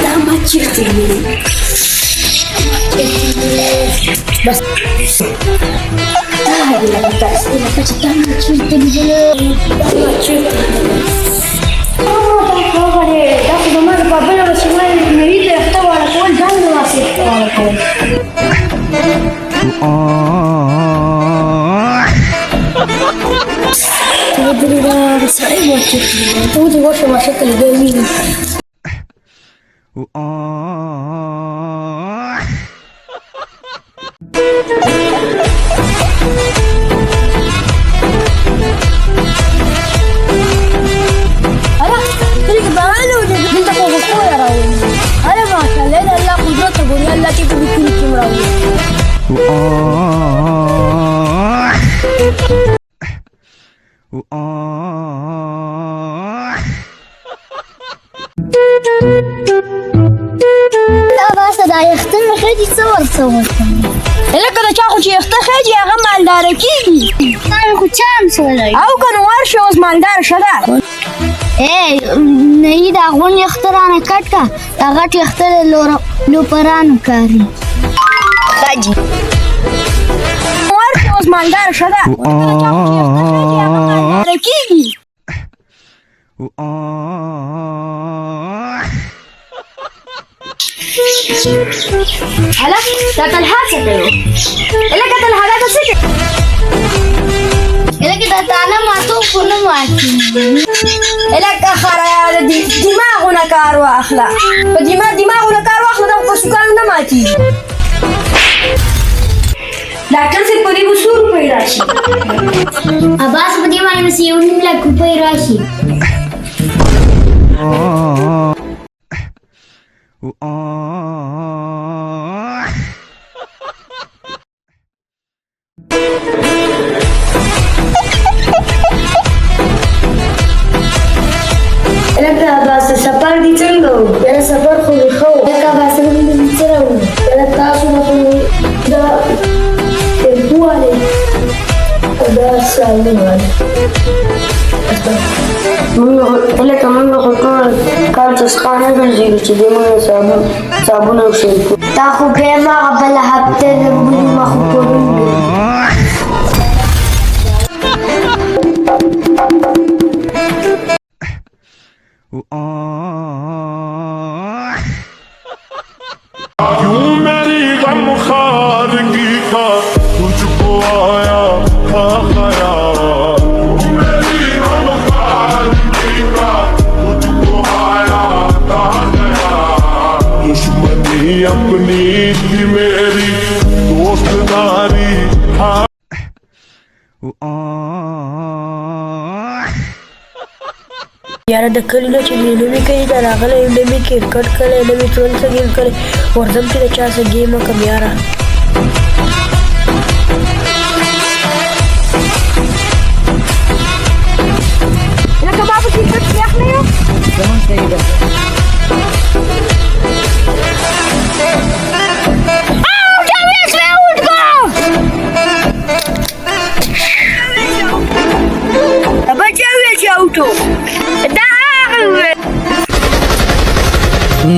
لا ما تشيرتي بس هذه لما تأسئلة فتتعمل تشيرتي ما تشيرتي تاخذ مرة بابنا بس ما نريد يحتوي على كل جانب واسع على كل تقدري ده صعب وتشوفي تودي وقت مشاكل جميل لا بس دا يختم خيجي صور لك دا چاخو چې یخته خیجي هغه مالداره کېږي هغه خو چانس ولري او که نو ورشه اوس مالداره شه ده نه د هغون یخته رانه کټ که دا غټ یخته د لوپرانو کاري خجي ورشه اوس مالداره شه ده دا چاخو چې یخته خیجي هغه مالداره کېږي هلا كانت الحاسة كده إلا كانت الحالات السكة إلا كده تعلم عطوف ونمو عطوف إلا كخرا دماغنا كارو أخلاق دماغنا كارو أخلاق ده بسكان نماتي لكن في قريب سور بيراشي أباس بدي ما يمسيون لك بيراشي لك بس السفر دي تنجو يلا سفر خوي خو لك بس من بيترو يلا تاسو نقول ده البوالي ده سالم لك من خطور كان تسخانه بالزيرو تدي من صابون او شامبو تاخو كريمه قبل هبته ما خطورين क्यों मेरी गम खार की खा तुझको आया था ख्याल मेरी गम खार की खा तुझको आया था ख्याल दुश्मनी अपनी थी मेरी दोस्तदारी था یاره د کلي نه چې میلمې کوي دا راغلی یم نه مې کرکټ کړی نه مې ټول څه ګیم کړی ورځم چې د چا څه ګیم وکړم یاره لکه بابا کرکټ یخ نه یو زمون صحیح ده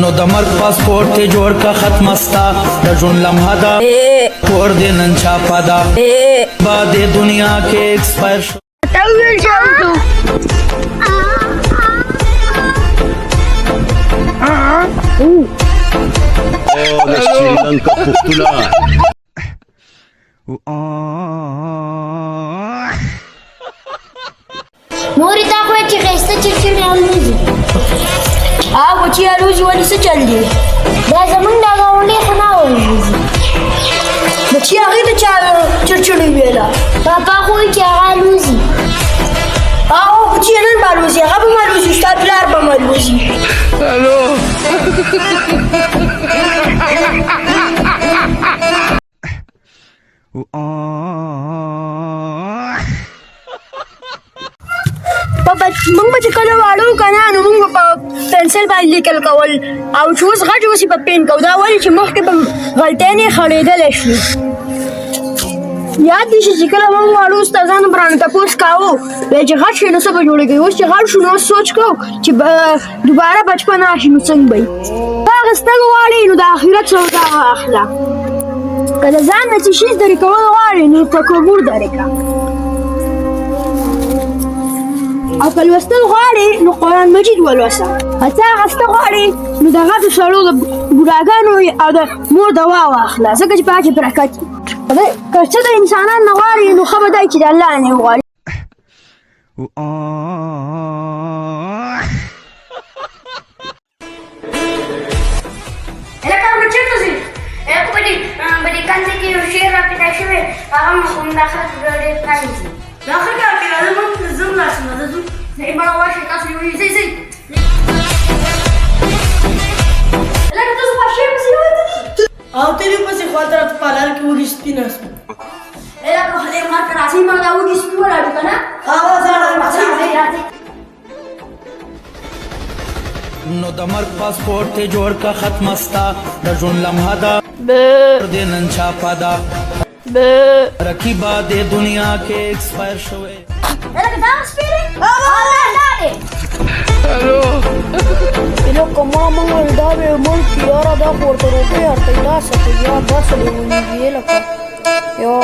نو د مرګ پاسپورت ته جوړ کا ختم استا د ژوند لمحه دا کور دې نن چاپا دا بعد دنیا کې ایکسپایر شو تاویل جاوتو د سریلانکا پختولا موري تا خو چې خسته چرچړې الوزي چې الوزي ولې څه چل دی دا زمونږ د ګاونډي خو نه الوزي نو چې هغې ته چا چرچړې ویله پاپا خو وایي چې هغه الوزي هغه چې نن به الوزي هغه به م الوزي ستا پلار به م الوزي موږ به چې کله واړه وو که نه نو موږ به په پنسل باندې لیکل کول او چې اوس غټ اوسي په پین کوو دا ولې چې مخکې به غلطۍ نه خړېدلی شي یاد دي چې کله موږ واړو استادانو برانه تاسو کاوه بیا چې غټ شي نو څه به جوړېږي اوس چې غټ شو نو سوچ کوو چې دوباره بچپن راشي نو څنګه به وي اخیستل غواړې نو د آخرت سودا واخله که د ځان نه څه شي زده کول غواړې نو تکبر درې کړه او که لوستل غواړې نو قرآن مجید ولوسه که څه اخیسته غواړې نو د غټو سړو د بوډاګانو او د مور دوا واخله ځکه چې په هغې کې برکت وي که څه د انسانان نه غواړې نو ښه به دی چې د الله نه یې وغواړې او تیری پسې خوا طرف پالار کې وږي سپین اسمه نو د مرګ پاسپورت ته جوړ کا ختم استا د ژوند لمحه دا د نن چاپا دا رقیبا د دنیا کې ایکسپایر شوه Pero como vamos a dar el monte y ahora da por todo que hasta ya se te ya da se le muy bien acá. Yo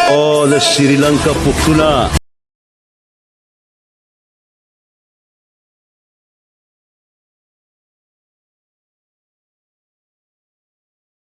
او د سریلانکا پښتونه